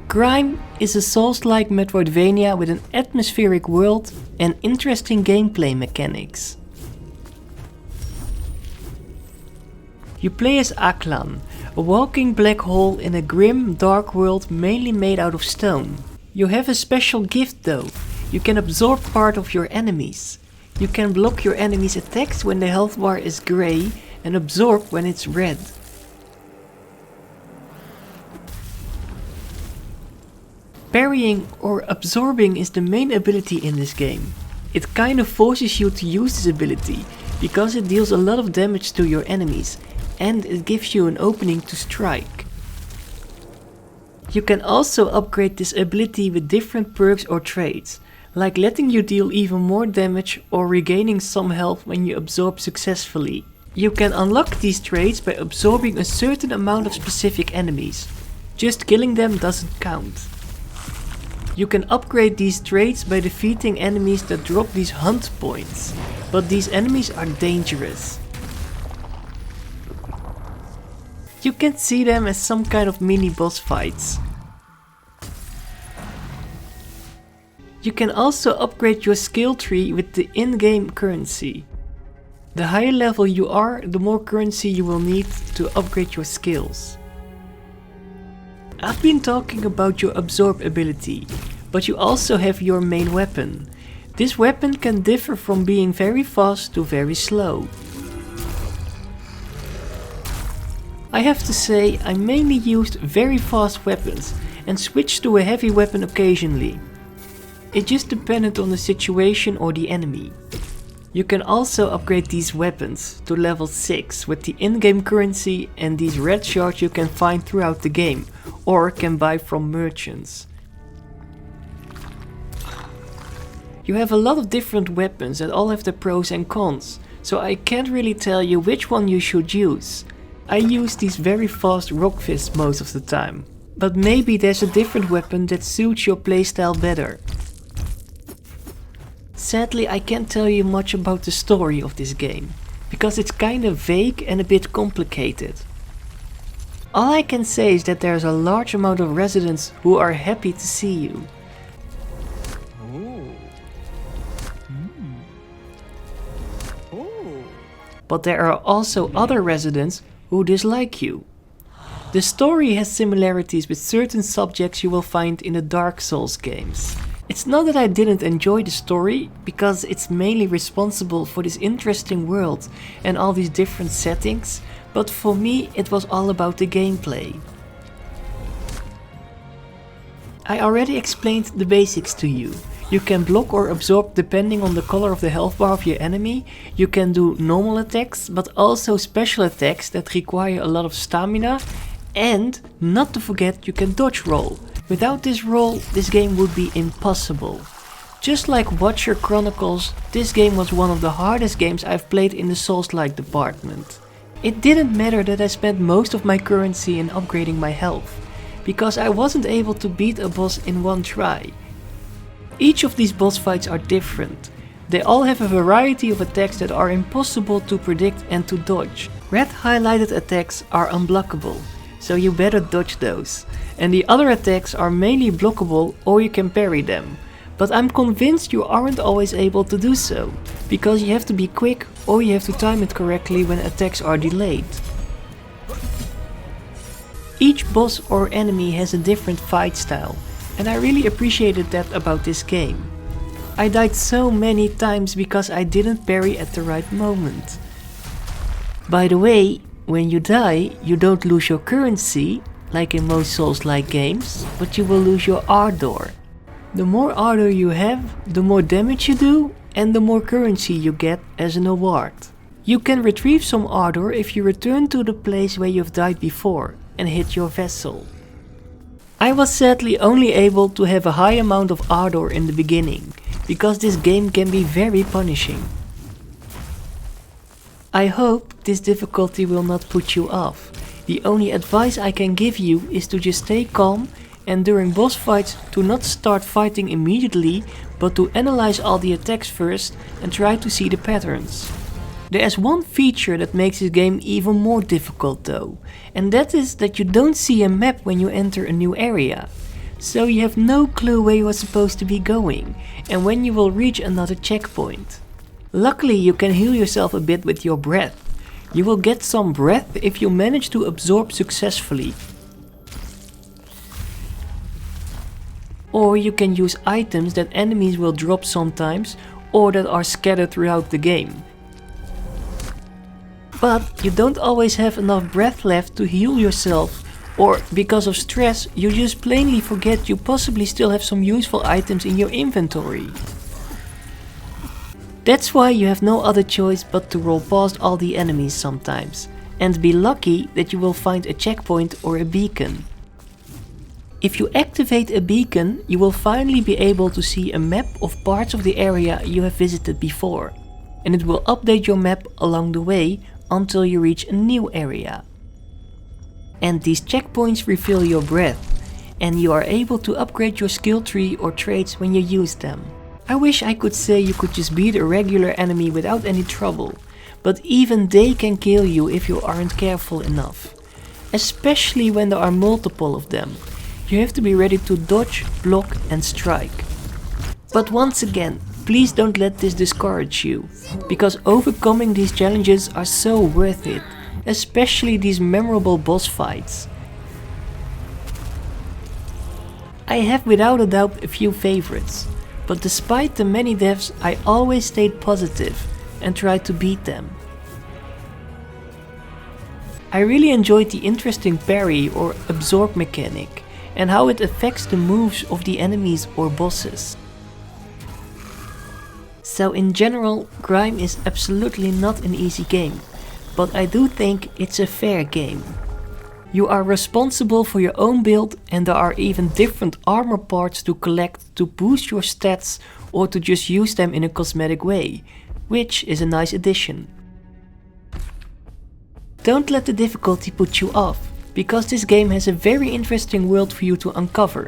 GRIME is a Souls-like Metroidvania with an atmospheric world and interesting gameplay mechanics. You play as Aklan, a walking black hole in a grim, dark world mainly made out of stone. You have a special gift though. You can absorb part of your enemies. You can block your enemies' attacks when the health bar is grey and absorb when it's red. Parrying or absorbing is the main ability in this game. It kind of forces you to use this ability, because it deals a lot of damage to your enemies, and it gives you an opening to strike. You can also upgrade this ability with different perks or traits, like letting you deal even more damage or regaining some health when you absorb successfully. You can unlock these traits by absorbing a certain amount of specific enemies. Just killing them doesn't count. You can upgrade these traits by defeating enemies that drop these hunt points, but these enemies are dangerous. You can see them as some kind of mini boss fights. You can also upgrade your skill tree with the in-game currency. The higher level you are, the more currency you will need to upgrade your skills. I've been talking about your absorb ability, but you also have your main weapon. This weapon can differ from being very fast to very slow. I have to say, I mainly used very fast weapons and switched to a heavy weapon occasionally. It just depended on the situation or the enemy. You can also upgrade these weapons to level 6 with the in-game currency and these red shards you can find throughout the game, or can buy from merchants. You have a lot of different weapons that all have their pros and cons, so I can't really tell you which one you should use. I use these very fast rock fists most of the time, but maybe there's a different weapon that suits your playstyle better. Sadly, I can't tell you much about the story of this game, because it's kinda vague and a bit complicated. All I can say is that there's a large amount of residents who are happy to see you. But there are also other residents who dislike you. The story has similarities with certain subjects you will find in the Dark Souls games. It's not that I didn't enjoy the story, because it's mainly responsible for this interesting world and all these different settings, but for me it was all about the gameplay. I already explained the basics to you. You can block or absorb depending on the color of the health bar of your enemy. You can do normal attacks, but also special attacks that require a lot of stamina. And, not to forget, you can dodge roll. Without this roll, this game would be impossible. Just like Watcher Chronicles, this game was one of the hardest games I've played in the Souls-like department. It didn't matter that I spent most of my currency in upgrading my health, because I wasn't able to beat a boss in one try. Each of these boss fights are different. They all have a variety of attacks that are impossible to predict and to dodge. Red highlighted attacks are unblockable, so you better dodge those. And the other attacks are mainly blockable or you can parry them. But I'm convinced you aren't always able to do so, because you have to be quick or you have to time it correctly when attacks are delayed. Each boss or enemy has a different fight style, and I really appreciated that about this game. I died so many times because I didn't parry at the right moment. By the way, when you die, you don't lose your currency, like in most Souls-like games, but you will lose your ardor. The more ardor you have, the more damage you do, and the more currency you get as an award. You can retrieve some ardor if you return to the place where you've died before and hit your vessel. I was sadly only able to have a high amount of ardor in the beginning, because this game can be very punishing. I hope this difficulty will not put you off. The only advice I can give you is to just stay calm, and during boss fights to not start fighting immediately, but to analyze all the attacks first and try to see the patterns. There is one feature that makes this game even more difficult though, and that is that you don't see a map when you enter a new area. so you have no clue where you are supposed to be going and when you will reach another checkpoint. Luckily, you can heal yourself a bit with your breath. You will get some breath if you manage to absorb successfully. Or you can use items that enemies will drop sometimes or that are scattered throughout the game. But you don't always have enough breath left to heal yourself, or because of stress you just plainly forget you possibly still have some useful items in your inventory. That's why you have no other choice but to roll past all the enemies sometimes, and be lucky that you will find a checkpoint or a beacon. If you activate a beacon, you will finally be able to see a map of parts of the area you have visited before, and it will update your map along the way until you reach a new area. And these checkpoints refill your breath, and you are able to upgrade your skill tree or traits when you use them. I wish I could say you could just beat a regular enemy without any trouble, but even they can kill you if you aren't careful enough. Especially when there are multiple of them. You have to be ready to dodge, block and strike. But once again, please don't let this discourage you, because overcoming these challenges are so worth it, especially these memorable boss fights. I have without a doubt a few favorites, but despite the many deaths I always stayed positive and tried to beat them. I really enjoyed the interesting parry or absorb mechanic, and how it affects the moves of the enemies or bosses. So in general, GRIME is absolutely not an easy game, but I do think it's a fair game. You are responsible for your own build, and there are even different armor parts to collect to boost your stats or to just use them in a cosmetic way, which is a nice addition. Don't let the difficulty put you off, because this game has a very interesting world for you to uncover.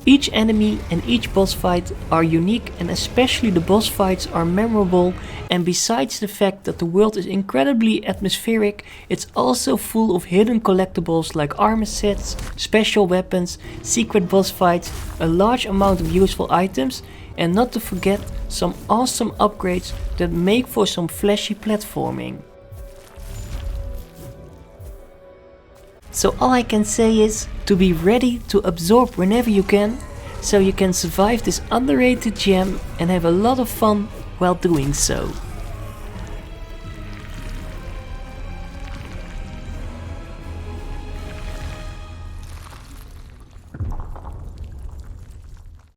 Each enemy and each boss fight are unique, and especially the boss fights are memorable, and besides the fact that the world is incredibly atmospheric, it's also full of hidden collectibles like armor sets, special weapons, secret boss fights, a large amount of useful items, and not to forget some awesome upgrades that make for some flashy platforming. So all I can say is to be ready to absorb whenever you can, so you can survive this underrated gem and have a lot of fun while doing so.